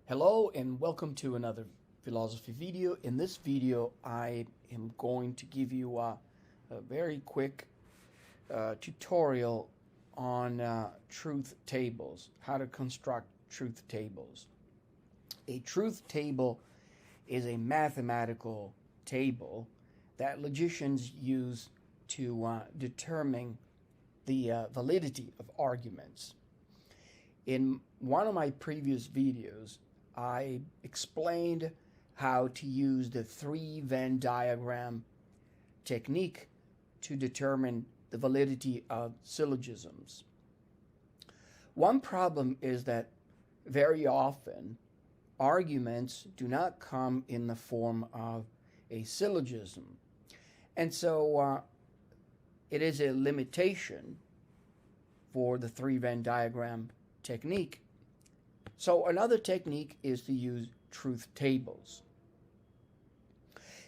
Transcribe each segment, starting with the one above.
Hello and welcome to another philosophy video. In this video, I am going to give you a very quick tutorial on truth tables, how to construct truth tables. A truth table is a mathematical table that logicians use to determine the validity of arguments. In one of my previous videos, I explained how to use the three-Venn diagram technique to determine the validity of syllogisms. One problem is that very often arguments do not come in the form of a syllogism. And so it is a limitation for the three-Venn diagram technique. So another technique is to use truth tables.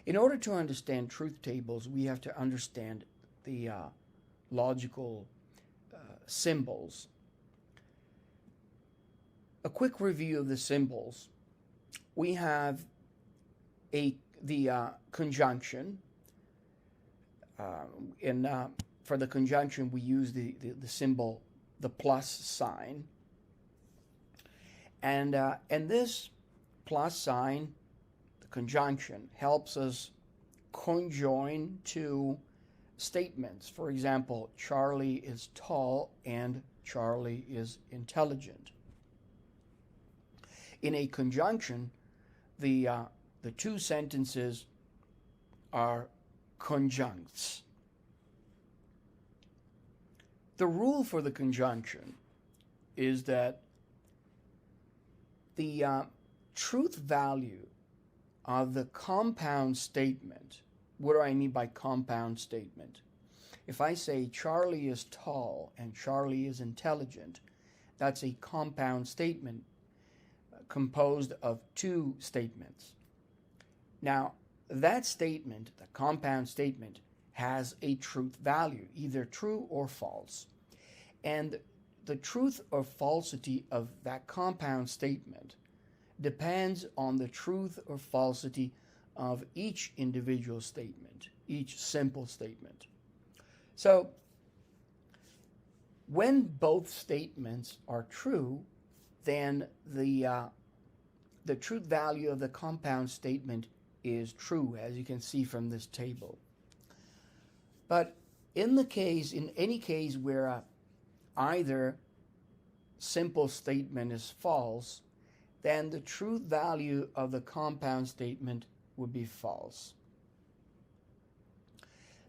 In order to understand truth tables, we have to understand the logical symbols. A quick review of the symbols. We have the conjunction. For the conjunction, we use the symbol, the plus sign. And this plus sign, the conjunction, helps us conjoin two statements. For example, Charlie is tall and Charlie is intelligent. In a conjunction, the two sentences are conjuncts. The rule for the conjunction is that the truth value of the compound statement. What do I mean by compound statement? If I say Charlie is tall and Charlie is intelligent, that's a compound statement composed of two statements. Now, that statement, the compound statement, has a truth value, either true or false. And the truth or falsity of that compound statement depends on the truth or falsity of each individual statement, each simple statement. So, when both statements are true, then the truth value of the compound statement is true, as you can see from this table. But in any case where either simple statement is false, then the truth value of the compound statement would be false.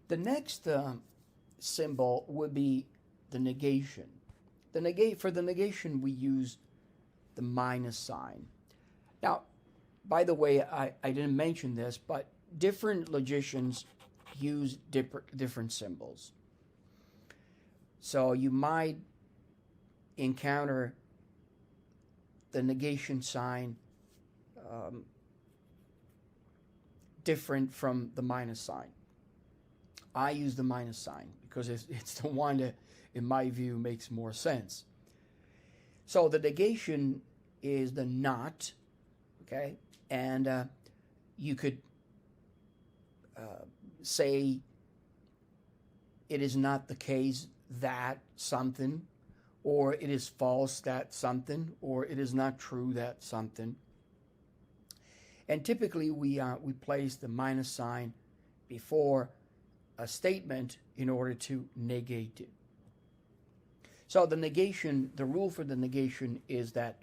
The next symbol would be the negation. For the negation, we use the minus sign. Now, by the way, I didn't mention this, but different logicians use different symbols. So you might encounter the negation sign different from the minus sign. I use the minus sign because it's the one that, in my view, makes more sense. So the negation is the not, okay? And you could say it is not the case that something, or it is false that something, or it is not true that something. And typically we place the minus sign before a statement in order to negate it. So the rule for the negation is that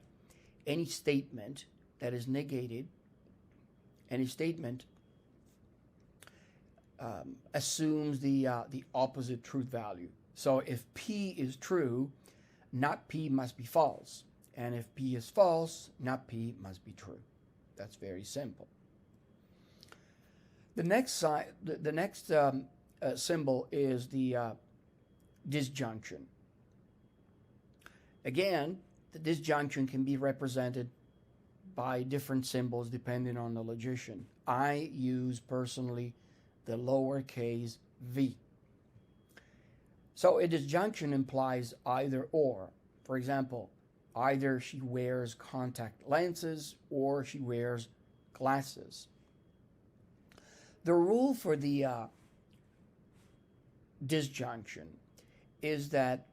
any statement that is negated, any statement assumes the opposite truth value. So if P is true, not P must be false. And if P is false, not P must be true. That's very simple. The next symbol is the disjunction. Again, the disjunction can be represented by different symbols depending on the logician. I use personally the lowercase v. So a disjunction implies either or. For example, Either she wears contact lenses or she wears glasses. The rule for the disjunction is that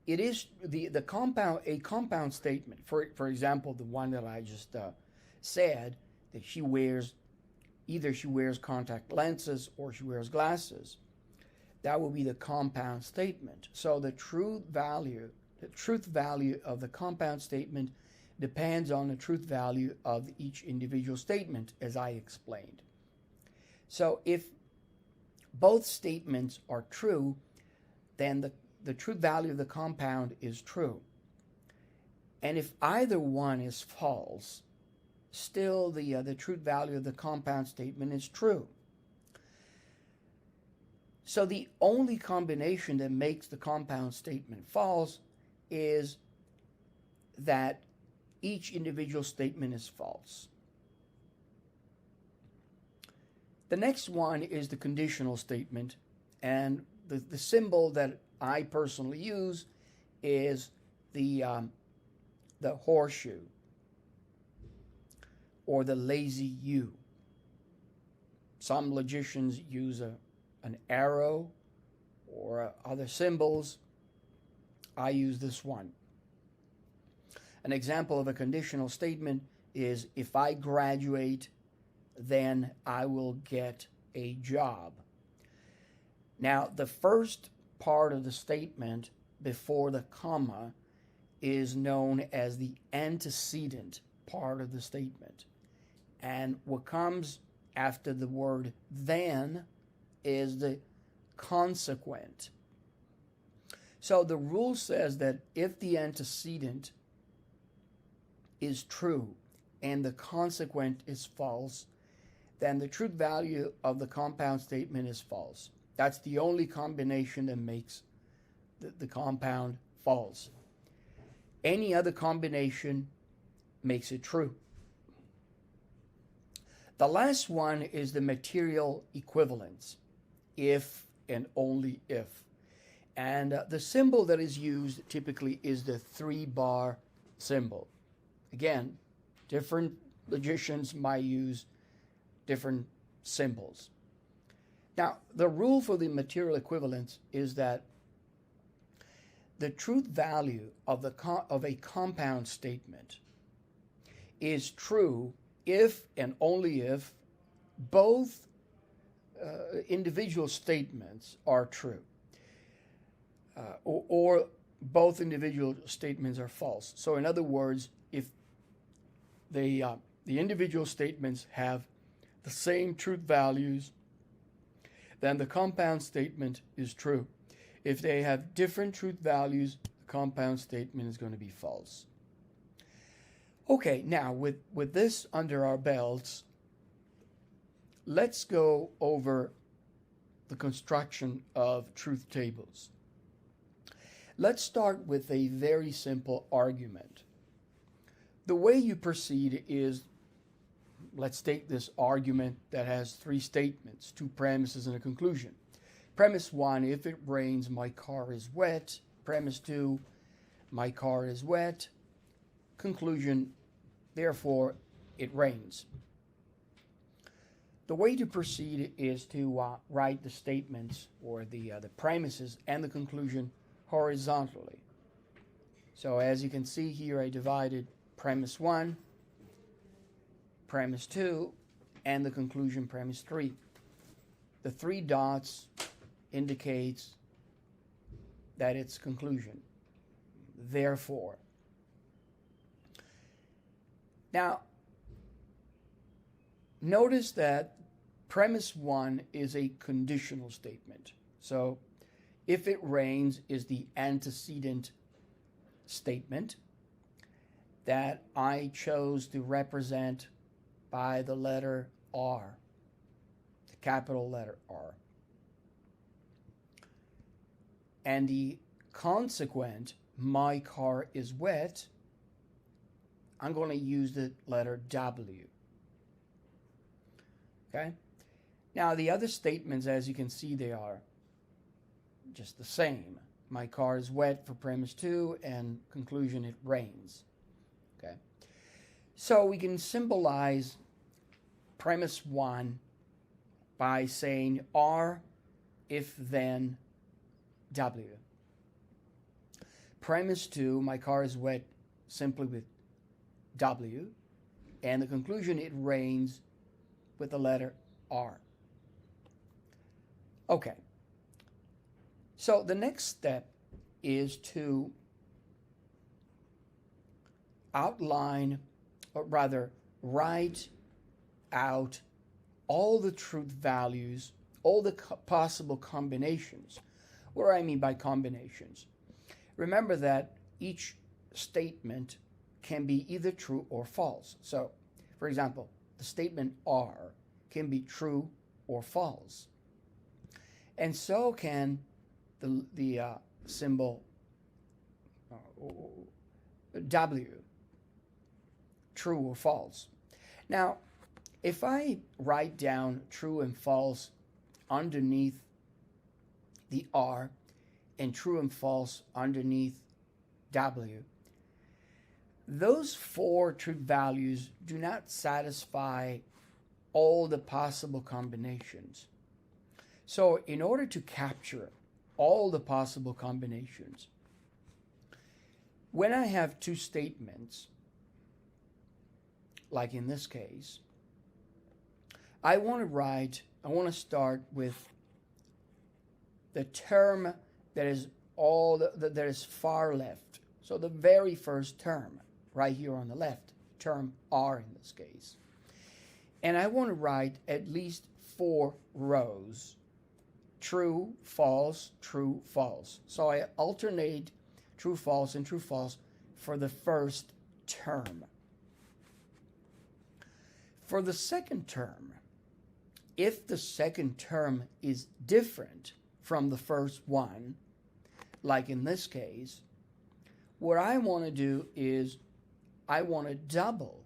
it is the compound, a compound statement. For example, the one that I just said, that she wears, either she wears contact lenses or she wears glasses. That will be the compound statement. So the truth value of the compound statement depends on the truth value of each individual statement, as I explained. So if both statements are true, then the truth value of the compound is true. And if either one is false, still the truth value of the compound statement is true. So the only combination that makes the compound statement false is that each individual statement is false. The next one is the conditional statement, and the symbol that I personally use is the horseshoe or the lazy U. Some logicians use an arrow or other symbols. I use this one. An example of a conditional statement is, if I graduate, then I will get a job. Now, the first part of the statement before the comma is known as the antecedent part of the statement. And what comes after the word then is the consequent. So the rule says that if the antecedent is true and the consequent is false, then the truth value of the compound statement is false. That's the only combination that makes the compound false. Any other combination makes it true. The last one is the material equivalence, if and only if. And the symbol that is used typically is the 3-bar symbol. Again, different logicians might use different symbols. Now, the rule for the material equivalence is that the truth value of a compound statement is true if and only if both individual statements are true, or both individual statements are false. So in other words, if the individual statements have the same truth values, then the compound statement is true. If they have different truth values, the compound statement is going to be false. Okay, now with this under our belts, let's go over the construction of truth tables. Let's start with a very simple argument. The way you proceed is, let's take this argument that has 3 statements, 2 premises and a conclusion. Premise 1, if it rains, my car is wet. Premise 2, my car is wet. Conclusion, therefore, it rains. The way to proceed is to write the statements or the premises and the conclusion horizontally. So as you can see here, I divided premise 1, premise 2, and the conclusion premise 3. The 3 dots indicates that it's conclusion. Therefore. Now, notice that premise 1 is a conditional statement. So, if it rains is the antecedent statement that I chose to represent by the letter R, the capital letter R. And the consequent, my car is wet, I'm going to use the letter W. Okay? Now, the other statements, as you can see, they are just the same. my car is wet for premise 2, and conclusion, it rains. Okay. So we can symbolize premise 1 by saying R if then W. Premise 2, my car is wet, simply with W. And the conclusion, it rains, with the letter R. Okay. So the next step is to outline, or rather write out all the truth values, all the possible combinations. What do I mean by combinations? Remember that each statement can be either true or false. So, for example, the statement R can be true or false. And so can the symbol W, true or false. Now, if I write down true and false underneath the R and true and false underneath W, those 4 truth values do not satisfy all the possible combinations. So in order to capture all the possible combinations, when I have 2 statements, like in this case, I want to start with the term that is that is far left. So the very first term, right here on the left, term R in this case. And I want to write at least 4 rows. True, false, true, false. So I alternate true, false, and true, false for the first term. For the second term, if the second term is different from the first one, like in this case, what I want to do is I want to double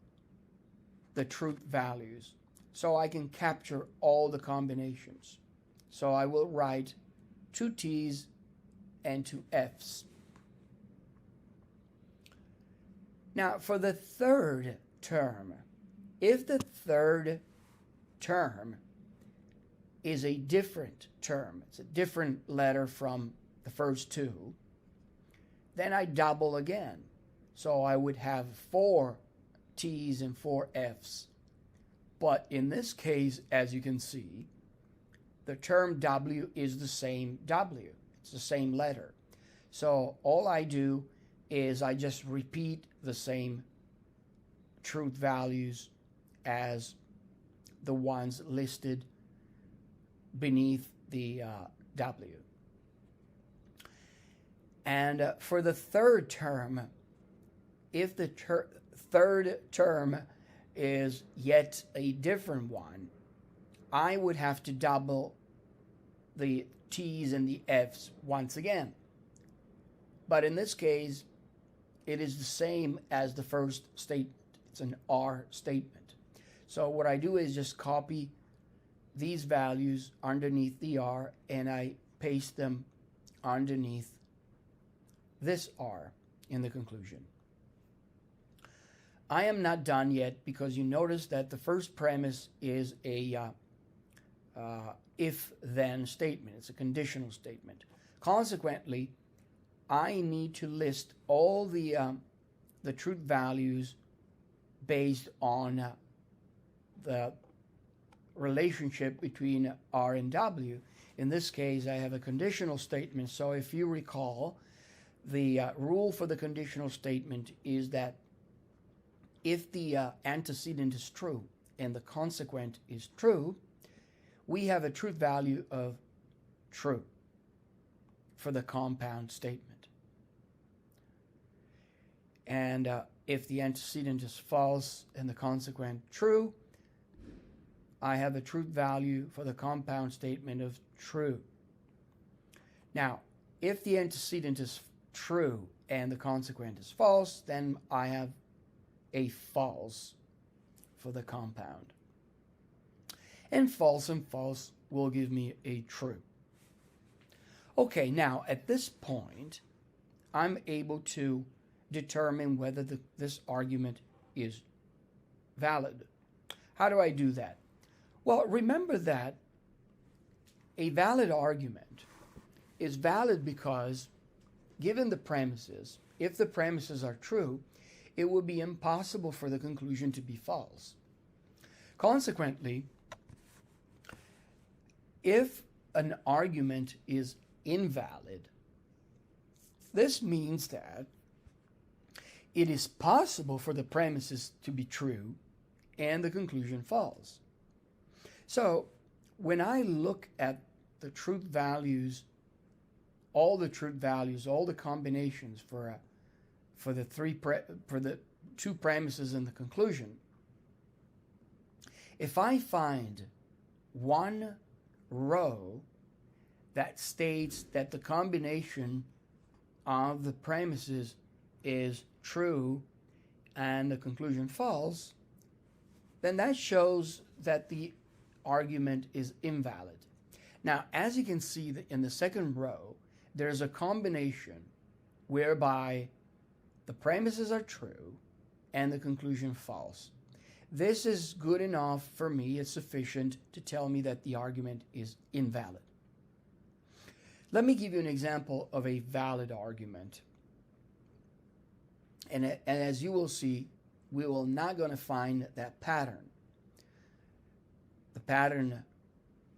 the truth values so I can capture all the combinations. So I will write 2 T's and 2 F's. Now, for the third term, if the third term is a different term, it's a different letter from the first 2, then I double again. So I would have 4 T's and 4 F's. But in this case, as you can see, the term W is the same W. It's the same letter. So all I do is I just repeat the same truth values as the ones listed beneath the W. And for the third term, if the third term is yet a different one, I would have to double the T's and the F's once again. But in this case, it is the same as the first statement. It's an R statement. So what I do is just copy these values underneath the R and I paste them underneath this R in the conclusion. I am not done yet because you notice that the first premise is a if-then statement. It's a conditional statement. Consequently, I need to list all the truth values based on the relationship between R and W. In this case, I have a conditional statement. So if you recall, the rule for the conditional statement is that if the antecedent is true and the consequent is true, we have a truth value of true for the compound statement. And if the antecedent is false and the consequent true, I have a truth value for the compound statement of true. Now, if the antecedent is true and the consequent is false, then I have a false for the compound. And false will give me a true. Okay, now at this point, I'm able to determine whether this argument is valid. How do I do that? Well, remember that a valid argument is valid because, given the premises, if the premises are true, it would be impossible for the conclusion to be false. Consequently, if an argument is invalid, this means that it is possible for the premises to be true and the conclusion false. So, when I look at the truth values, all the combinations for the two premises and the conclusion, if I find one row that states that the combination of the premises is true and the conclusion false, then that shows that the argument is invalid. Now, as you can see in the second row, there's a combination whereby the premises are true and the conclusion false. This is good enough for me. It's sufficient to tell me that the argument is invalid. Let me give you an example of a valid argument. And as you will see, we will not going to find that pattern. The pattern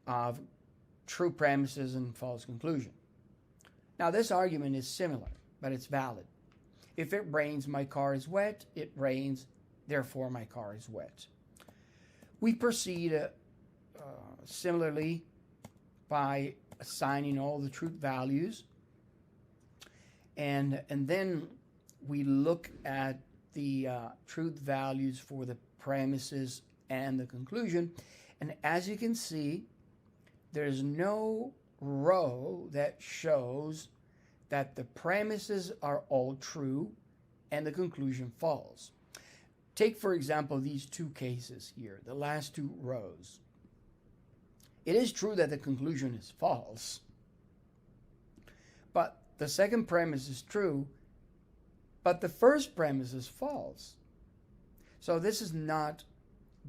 of true premises and false conclusion. Now, this argument is similar, but it's valid. If it rains, my car is wet. It rains, therefore my car is wet. We proceed similarly by assigning all the truth values, and then we look at the truth values for the premises and the conclusion, and as you can see, there's no row that shows that the premises are all true and the conclusion false. Take, for example, these two cases here, the last two rows. It is true that the conclusion is false, but the second premise is true, but the first premise is false. So this is not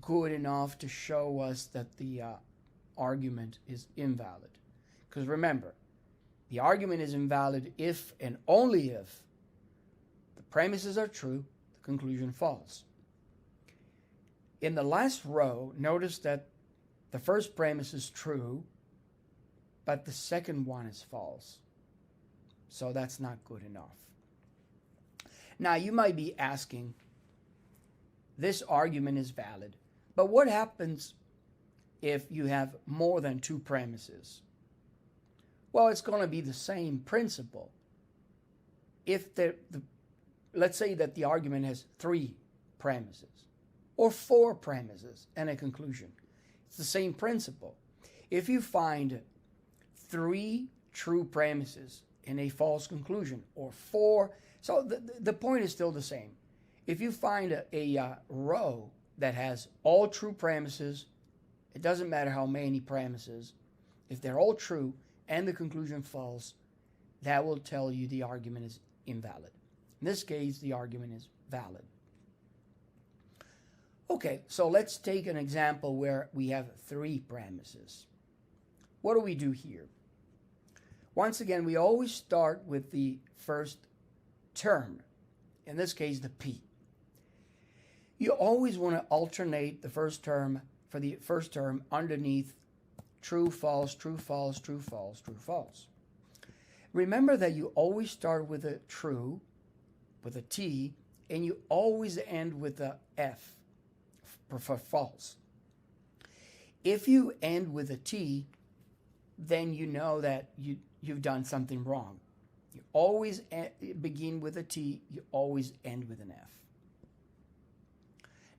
good enough to show us that the argument is invalid. Because remember, the argument is invalid if and only if the premises are true, the conclusion false. In the last row, notice that the first premise is true, but the second one is false. So that's not good enough. Now, you might be asking, this argument is valid, but what happens if you have more than two premises? Well, it's going to be the same principle. If let's say that the argument has three premises or four premises and a conclusion. It's the same principle. If you find three true premises and a false conclusion, or four, so the point is still the same. If you find a row that has all true premises, it doesn't matter how many premises, if they're all true and the conclusion false, that will tell you the argument is invalid. In this case, the argument is valid. Okay, so let's take an example where we have three premises. What do we do here? Once again, we always start with the first term, in this case, the P. You always want to alternate the first term for the first term underneath true, false, true, false, true, false, true, false. Remember that you always start with a true, with a T, and you always end with a F for false. If you end with a T, then you know that you've done something wrong. You always begin with a T, you always end with an F.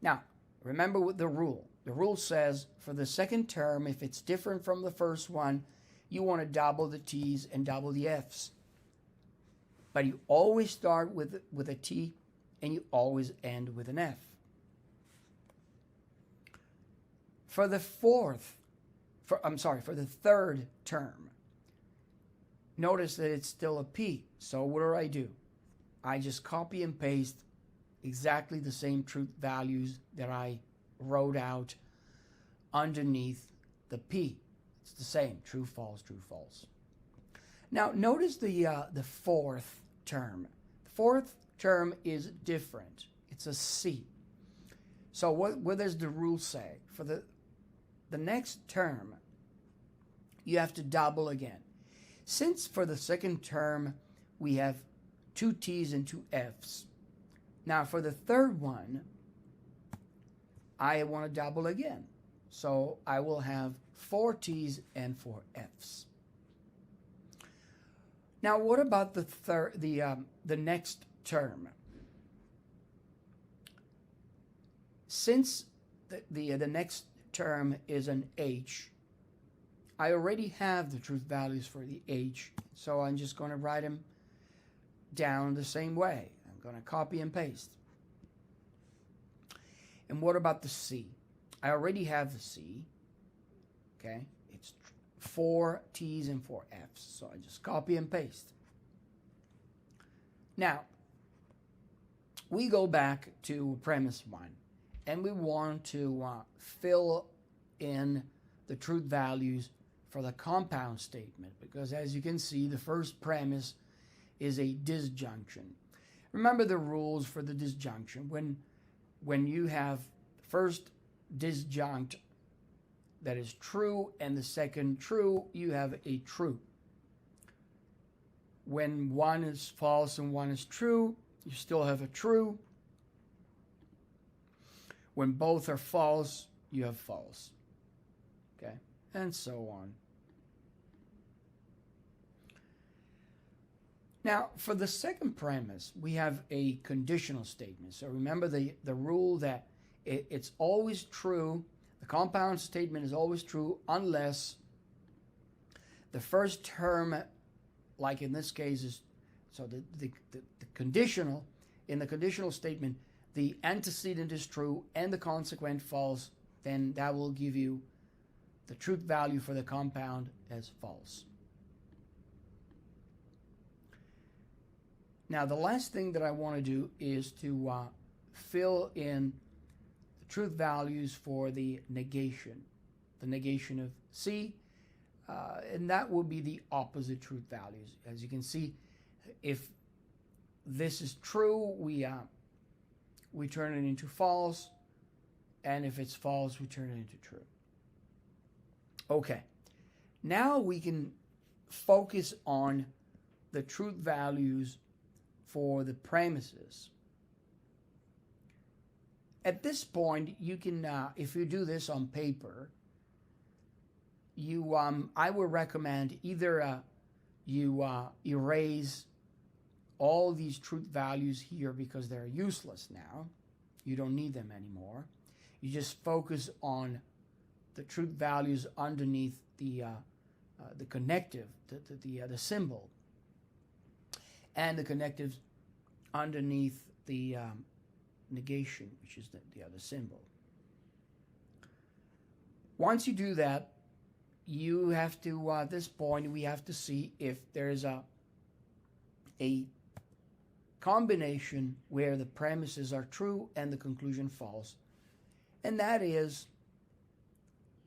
Now, remember what the rule. The rule says for the second term, if it's different from the first one, you want to double the T's and double the F's. But you always start with a T and you always end with an F. For the third term, notice that it's still a P. So what do? I just copy and paste exactly the same truth values that I wrote out underneath the P. It's the same, true, false, true, false. Now notice the fourth term. The fourth term is different. It's a C. So what does the rule say? For the next term, you have to double again. Since for the second term we have 2 T's and 2 F's, now for the third one, I want to double again. So I will have 4 T's and 4 F's. Now what about the next term? Since the next term is an H, I already have the truth values for the H, so I'm just going to write them down the same way. I'm going to copy and paste. And what about the C? I already have the C. Okay, it's 4 T's and 4 F's, so I just copy and paste. Now, we go back to premise 1, and we want to fill in the truth values for the compound statement, because as you can see, the first premise is a disjunction. Remember the rules for the disjunction. When you have first disjunct that is true and the second true, you have a true. When one is false and one is true, you still have a true. When both are false, you have false. Okay, and so on. Now, for the second premise, we have a conditional statement. So remember the rule that it's always true. The compound statement is always true unless the first term, like in this case, is so the conditional, in the conditional statement, the antecedent is true and the consequent false, then that will give you the truth value for the compound as false. Now, the last thing that I want to do is to fill in the truth values for the negation of C, and that will be the opposite truth values. As you can see, if this is true, we turn it into false, and if it's false, we turn it into true. Okay, now we can focus on the truth values for the premises. At this point, you can, if you do this on paper, I would recommend either you erase all these truth values here because they're useless now. You don't need them anymore. You just focus on the truth values underneath the connective, the symbol, and the connectives underneath the negation, which is the other symbol. Once you do that, you have to, at this point, we have to see if there's a combination where the premises are true and the conclusion false. And that is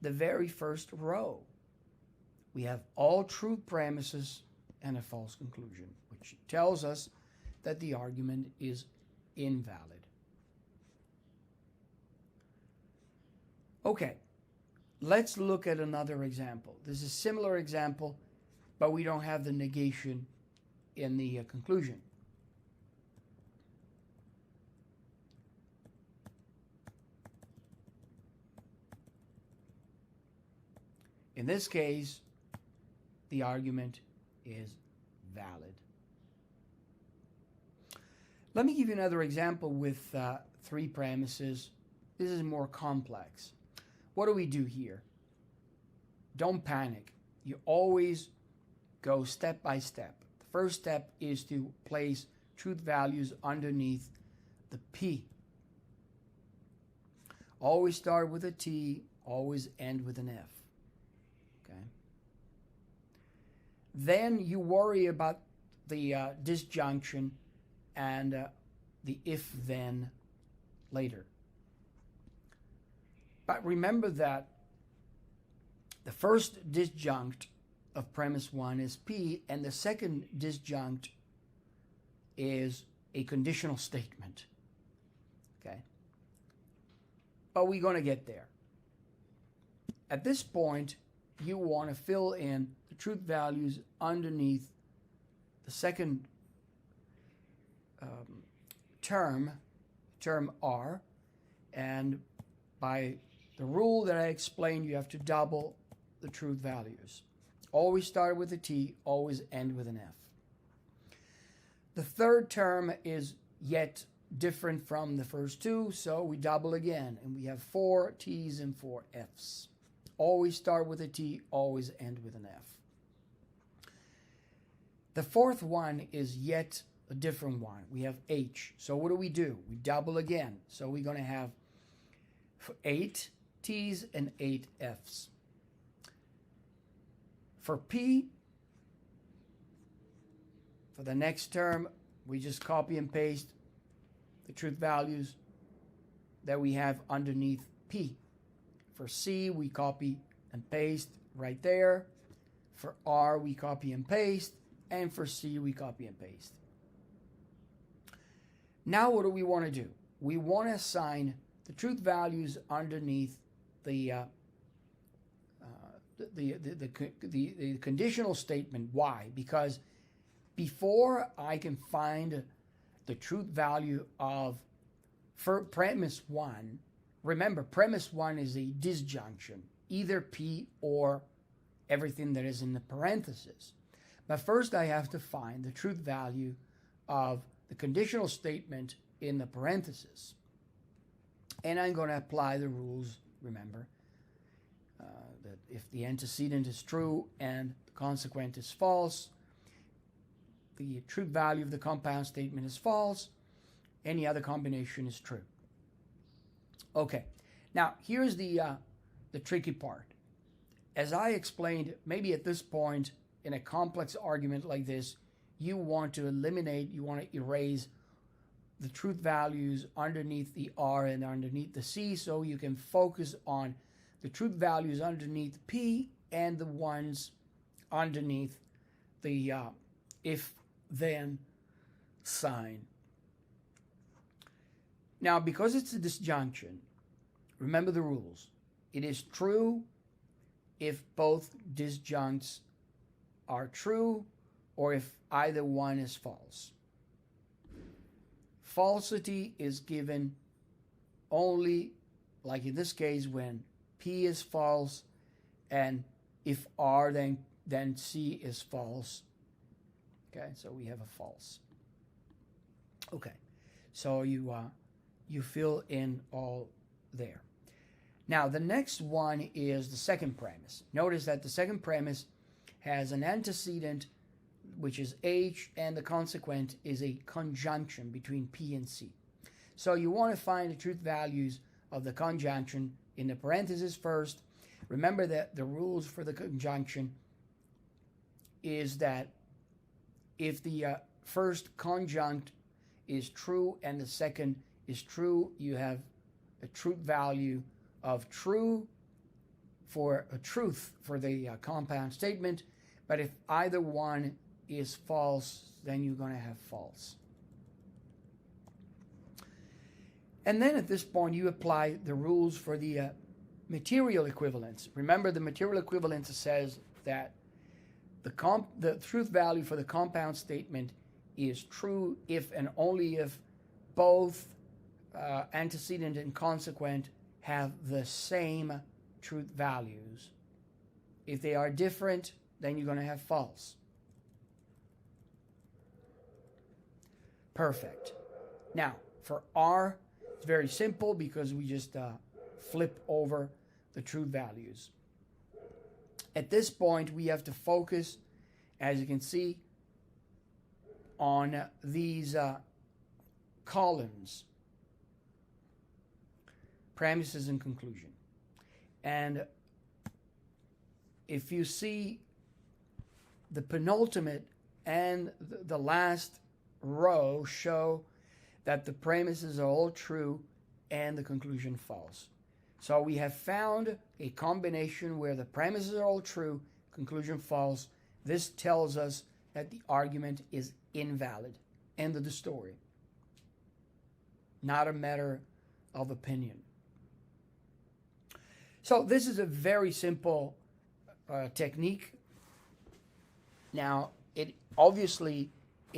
the very first row. We have all true premises and a false conclusion, which tells us that the argument is invalid. Okay, let's look at another example. This is a similar example, but we don't have the negation in the conclusion. In this case, the argument is valid. Let me give you another example with 3 premises. This is more complex. What do we do here? Don't panic. You always go step by step. The first step is to place truth values underneath the P. Always start with a T, always end with an F. Okay. Then you worry about the disjunction and the if-then later. But remember that the first disjunct of premise 1 is P, and the second disjunct is a conditional statement. Okay? But we're going to get there. At this point, you want to fill in the truth values underneath the second term R, and by the rule that I explained, you have to double the truth values. Always start with a T, always end with an F. The third term is yet different from the first two, so we double again, and we have 4 T's and 4 F's. Always start with a T, always end with an F. The fourth one is yet a different one. We have H. So what do? We double again. So we're going to have 8 T's and 8 F's. For P, for the next term, we just copy and paste the truth values that we have underneath P. For C, we copy and paste right there. For R, we copy and paste. And for C, we copy and paste. Now what do we want to do? We want to assign the truth values underneath the conditional statement. Why? Because before I can find the truth value of premise 1, remember, premise 1 is a disjunction, either P or everything that is in the parentheses. But first I have to find the truth value of the conditional statement in the parentheses. And I'm going to apply the rules, remember, that if the antecedent is true and the consequent is false, the truth value of the compound statement is false, any other combination is true. Okay, now here's the tricky part. As I explained, maybe at this point in a complex argument like this, you want to eliminate, you want to erase the truth values underneath the R and underneath the C, so you can focus on the truth values underneath P and the ones underneath the if-then sign. Now, because it's a disjunction, remember the rules. It is true if both disjuncts are true or if either one is false. Falsity is given only, like in this case, when P is false, and if R, then C is false. Okay, so we have a false. Okay, so you fill in all there. Now, the next one is the second premise. Notice that the second premise has an antecedent, which is H, and the consequent is a conjunction between P and C. So you want to find the truth values of the conjunction in the parentheses first. Remember that the rules for the conjunction is that if the first conjunct is true and the second is true, you have a truth value of true for a truth for the compound statement. But if either one is false, then you're going to have false. And then at this point, you apply the rules for the material equivalence. Remember, the material equivalence says that the truth value for the compound statement is true if and only if both antecedent and consequent have the same truth values. If they are different, then you're going to have false. Perfect. Now, for R, it's very simple because we just flip over the truth values. At this point, we have to focus, as you can see, on these columns, premises and conclusion. And if you see the penultimate and the last row show that the premises are all true and the conclusion false. So we have found a combination where the premises are all true, conclusion false. This tells us that the argument is invalid. End of the story. Not a matter of opinion. So this is a very simple technique. Now, it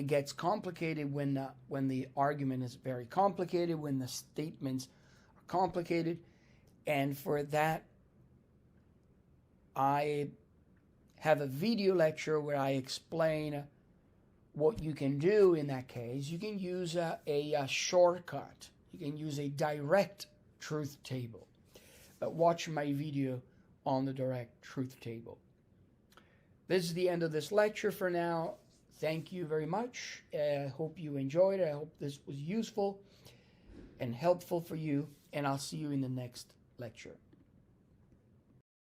gets complicated when the argument is very complicated, when the statements are complicated, and for that, I have a video lecture where I explain what you can do in that case. You can use a shortcut. You can use a direct truth table. Watch my video on the direct truth table. This is the end of this lecture for now. Thank you very much. I hope you enjoyed it. I hope this was useful and helpful for you. And I'll see you in the next lecture.